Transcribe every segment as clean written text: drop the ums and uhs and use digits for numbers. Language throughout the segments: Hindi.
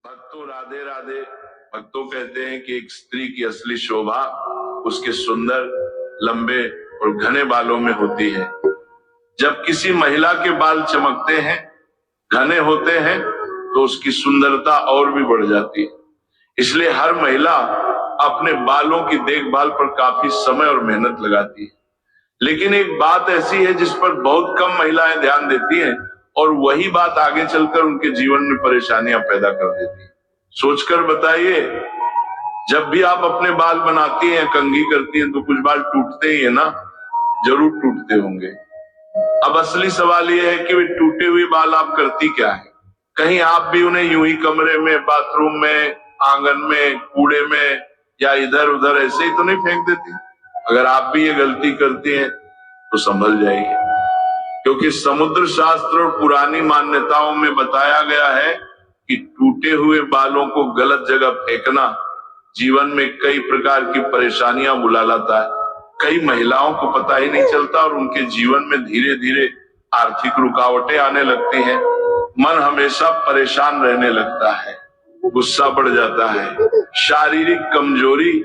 भक्तों राधे राधे। भक्तों कहते हैं कि एक स्त्री की असली शोभा उसके सुंदर, लंबे और घने बालों में होती है। जब किसी महिला के बाल चमकते हैं, घने होते हैं, तो उसकी सुंदरता और भी बढ़ जाती है। इसलिए हर महिला अपने बालों की देखभाल पर काफी समय और मेहनत लगाती है। लेकिन एक बात ऐसी है जिस पर बहुत कम महिलाएं ध्यान देती हैं, और वही बात आगे चलकर उनके जीवन में परेशानियां पैदा कर देती है। सोचकर बताइए, जब भी आप अपने बाल बनाती हैं, कंघी करती हैं, तो कुछ बाल टूटते ही है ना, जरूर टूटते होंगे। अब असली सवाल यह है कि वे टूटे हुए बाल आप करती क्या है? कहीं आप भी उन्हें यूं ही कमरे में, बाथरूम में, आंगन में, कूड़े में या इधर उधर ऐसे ही तो नहीं फेंक देती? अगर आप भी ये गलती करती हैं तो संभल जाइए, क्योंकि समुद्र शास्त्र और पुरानी मान्यताओं में बताया गया है कि टूटे हुए बालों को गलत जगह फेंकना जीवन में कई प्रकार की परेशानियां बुला लाता है। कई महिलाओं को पता ही नहीं चलता और उनके जीवन में धीरे धीरे आर्थिक रुकावटें आने लगती हैं। मन हमेशा परेशान रहने लगता है, गुस्सा बढ़ जाता है, शारीरिक कमजोरी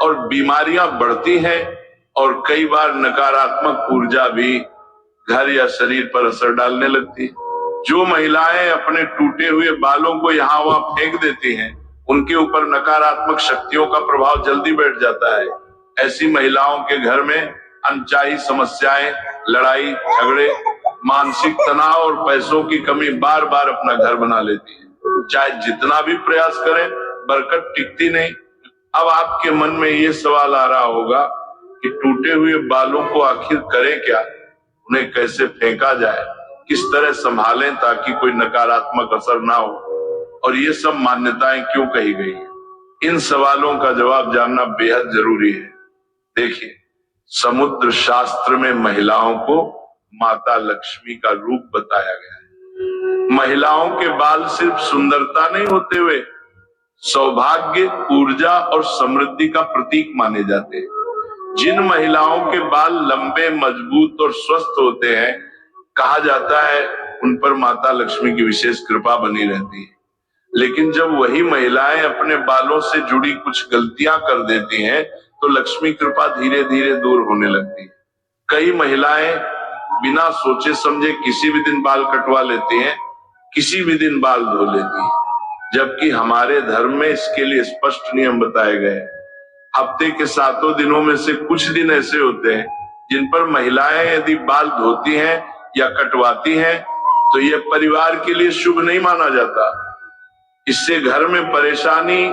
और बीमारियां बढ़ती हैं, और कई बार नकारात्मक ऊर्जा भी घर या शरीर पर असर डालने लगती है। जो महिलाएं अपने टूटे हुए बालों को यहाँ वहां फेंक देती हैं, उनके ऊपर नकारात्मक शक्तियों का प्रभाव जल्दी बैठ जाता है। ऐसी महिलाओं के घर में अनचाही समस्याएं, लड़ाई झगड़े, मानसिक तनाव और पैसों की कमी बार बार अपना घर बना लेती है। चाहे जितना भी प्रयास करें, बरकत टिकती नहीं। अब आपके मन में ये सवाल आ रहा होगा कि टूटे हुए बालों को आखिर करें क्या, उन्हें कैसे फेंका जाए, किस तरह संभालें ताकि कोई नकारात्मक असर ना हो, और ये सब मान्यताएं क्यों कही गई है? इन सवालों का जवाब जानना बेहद जरूरी है। देखिए, समुद्र शास्त्र में महिलाओं को माता लक्ष्मी का रूप बताया गया है। महिलाओं के बाल सिर्फ सुंदरता नहीं होते हुए सौभाग्य, ऊर्जा और समृद्धि का प्रतीक माने जाते हैं। जिन महिलाओं के बाल लंबे, मजबूत और स्वस्थ होते हैं, कहा जाता है उन पर माता लक्ष्मी की विशेष कृपा बनी रहती है। लेकिन जब वही महिलाएं अपने बालों से जुड़ी कुछ गलतियां कर देती हैं, तो लक्ष्मी कृपा धीरे धीरे दूर होने लगती है। कई महिलाएं बिना सोचे समझे किसी भी दिन बाल कटवा लेती हैं, किसी भी दिन बाल धो लेती हैं, जबकि हमारे धर्म में इसके लिए स्पष्ट नियम बताए गए हैं। हफ्ते के 7 दिनों में से कुछ दिन ऐसे होते हैं जिन पर महिलाएं यदि बाल धोती हैं या कटवाती हैं, तो यह परिवार के लिए शुभ नहीं माना जाता। इससे घर में परेशानी,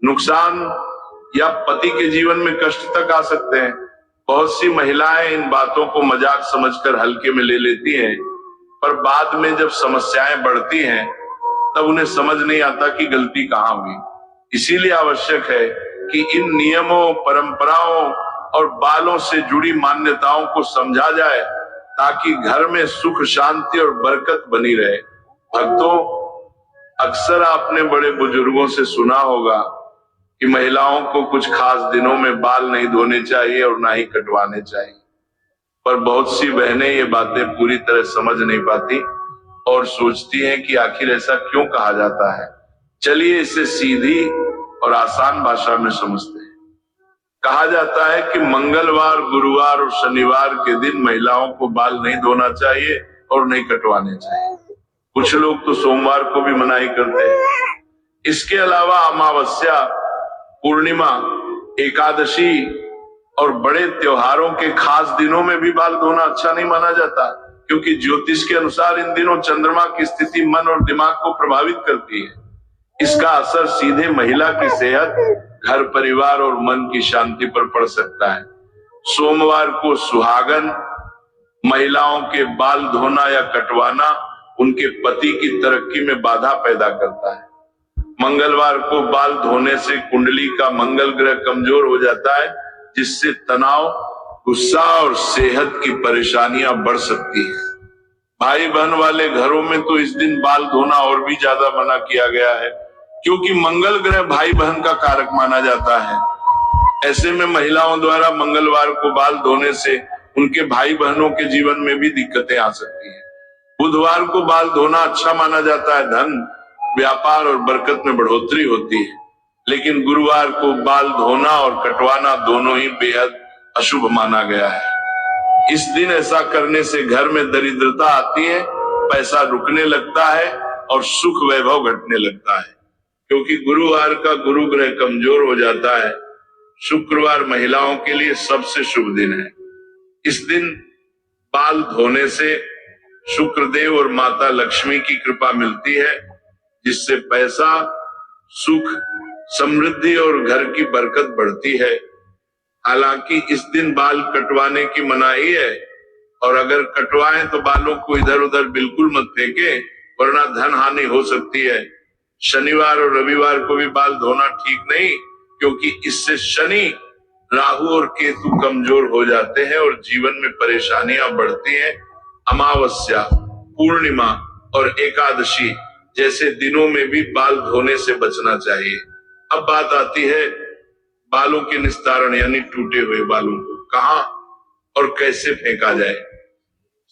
नुकसान या पति के जीवन में कष्ट तक आ सकते हैं। बहुत सी महिलाएं इन बातों को मजाक समझकर हल्के में ले लेती हैं, पर बाद में जब समस्याएं बढ़ती हैं, तब उन्हें समझ नहीं आता कि गलती कहाँ हुई। इसीलिए आवश्यक है कि इन नियमों, परंपराओं और बालों से जुड़ी मान्यताओं को समझा जाए, ताकि घर में सुख, शांति और बरकत बनी रहे। भक्तों, अक्सर आपने बड़े बुजुर्गों से सुना होगा कि महिलाओं को कुछ खास दिनों में बाल नहीं धोने चाहिए और ना ही कटवाने चाहिए, पर बहुत सी बहनें ये बातें पूरी तरह समझ नहीं पाती और सोचती हैं कि आखिर ऐसा क्यों कहा जाता है। चलिए इसे सीधी और आसान भाषा में समझते हैं। कहा जाता है कि मंगलवार, गुरुवार और शनिवार के दिन महिलाओं को बाल नहीं धोना चाहिए और नहीं कटवाने चाहिए। कुछ लोग तो सोमवार को भी मनाही करते हैं। इसके अलावा अमावस्या, पूर्णिमा, एकादशी और बड़े त्योहारों के खास दिनों में भी बाल धोना अच्छा नहीं माना जाता, क्योंकि ज्योतिष के अनुसार इन दिनों चंद्रमा की स्थिति मन और दिमाग को प्रभावित करती है। इसका असर सीधे महिला की सेहत, घर परिवार और मन की शांति पर पड़ सकता है। सोमवार को सुहागन महिलाओं के बाल धोना या कटवाना उनके पति की तरक्की में बाधा पैदा करता है। मंगलवार को बाल धोने से कुंडली का मंगल ग्रह कमजोर हो जाता है, जिससे तनाव, गुस्सा और सेहत की परेशानियां बढ़ सकती है। भाई बहन वाले घरों में तो इस दिन बाल धोना और भी ज्यादा मना किया गया है, क्योंकि मंगल ग्रह भाई बहन का कारक माना जाता है। ऐसे में महिलाओं द्वारा मंगलवार को बाल धोने से उनके भाई बहनों के जीवन में भी दिक्कतें आ सकती हैं। बुधवार को बाल धोना अच्छा माना जाता है धन, व्यापार और बरकत में बढ़ोतरी होती है। लेकिन गुरुवार को बाल धोना और कटवाना दोनों ही बेहद अशुभ माना गया है। इस दिन ऐसा करने से घर में दरिद्रता आती है, पैसा रुकने लगता है और सुख वैभव घटने लगता है। क्योंकि गुरुवार का गुरु ग्रह कमजोर हो जाता है, शुक्रवार महिलाओं के लिए सबसे शुभ दिन है। इस दिन बाल धोने से शुक्रदेव और माता लक्ष्मी की कृपा मिलती है, जिससे पैसा, सुख, समृद्धि और घर की बरकत बढ़ती है। हालांकि इस दिन बाल कटवाने की मनाही है, और अगर कटवाएं तो बालों को इधर उधर बिल्कुल मत फेंके, वरना धन हानि हो सकती है। शनिवार और रविवार को भी बाल धोना ठीक नहीं, क्योंकि इससे शनि, राहु और केतु कमजोर हो जाते हैं और जीवन में परेशानियां बढ़ती हैं। अमावस्या, पूर्णिमा और एकादशी जैसे दिनों में भी बाल धोने से बचना चाहिए। अब बात आती है बालों के निस्तारण यानी टूटे हुए बालों को कहां और कैसे फेंका जाए।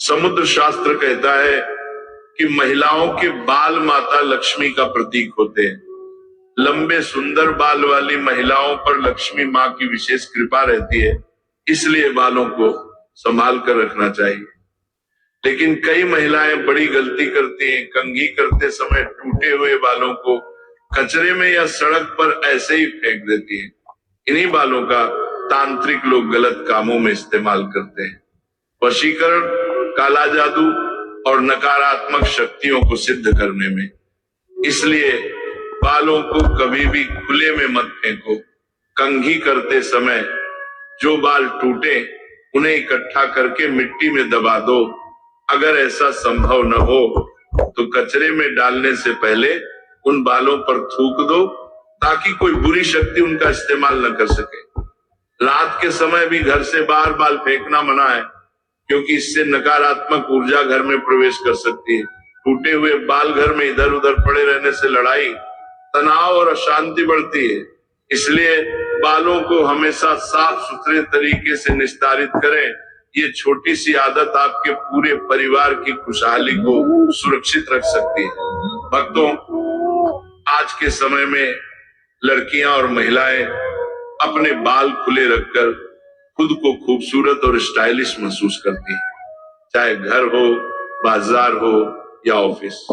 समुद्र शास्त्र कहता है कि महिलाओं के बाल माता लक्ष्मी का प्रतीक होते हैं। लंबे सुंदर बाल वाली महिलाओं पर लक्ष्मी माँ की विशेष कृपा रहती है, इसलिए बालों को संभाल कर रखना चाहिए। लेकिन कई महिलाएं बड़ी गलती करती हैं, कंघी करते समय टूटे हुए बालों को कचरे में या सड़क पर ऐसे ही फेंक देती हैं। इन्हीं बालों का तांत्रिक लोग गलत कामों में इस्तेमाल करते हैं, वशीकरण, काला जादू और नकारात्मक शक्तियों को सिद्ध करने में। इसलिए बालों को कभी भी खुले में मत फेंको। कंघी करते समय जो बाल टूटे उन्हें इकट्ठा करके मिट्टी में दबा दो। अगर ऐसा संभव न हो तो कचरे में डालने से पहले उन बालों पर थूक दो, ताकि कोई बुरी शक्ति उनका इस्तेमाल न कर सके। रात के समय भी घर से बाहर बाल फेंकना मना है, क्योंकि इससे नकारात्मक ऊर्जा घर में प्रवेश कर सकती है। टूटे हुए बाल घर में इधर उधर पड़े रहने से लड़ाई, तनाव और अशांति बढ़ती है। इसलिए बालों को हमेशा साफ सुथरे तरीके से निस्तारित करें। ये छोटी सी आदत आपके पूरे परिवार की खुशहाली को सुरक्षित रख सकती है। भक्तों, आज के समय में लड़कियां और महिलाएं अपने बाल खुले रखकर खुद को खूबसूरत और स्टाइलिश महसूस करती हैं, चाहे घर हो, बाजार हो या ऑफिस।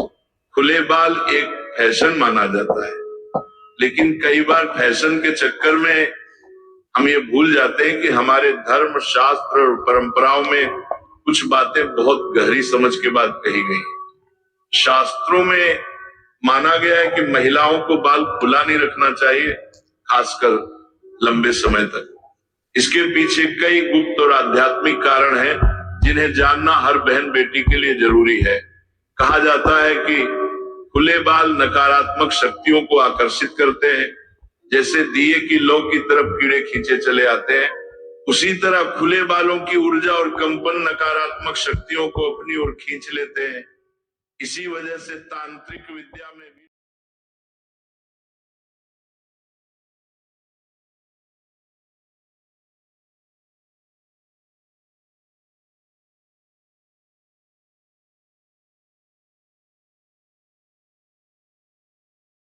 खुले बाल एक फैशन माना जाता है, लेकिन कई बार फैशन के चक्कर में हम ये भूल जाते हैं कि हमारे धर्म, शास्त्र और परंपराओं में कुछ बातें बहुत गहरी समझ के बाद कही गई। शास्त्रों में माना गया है कि महिलाओं को बाल खुला नहीं रखना चाहिए, खासकर लंबे समय तक। इसके पीछे कई गुप्त और आध्यात्मिक कारण हैं, जिन्हें जानना हर बहन बेटी के लिए जरूरी है। कहा जाता है कि खुले बाल नकारात्मक शक्तियों को आकर्षित करते हैं। जैसे दिए की लौ की तरफ कीड़े खींचे चले आते हैं, उसी तरह खुले बालों की ऊर्जा और कंपन नकारात्मक शक्तियों को अपनी ओर खींच लेते हैं। इसी वजह से तांत्रिक विद्या में भी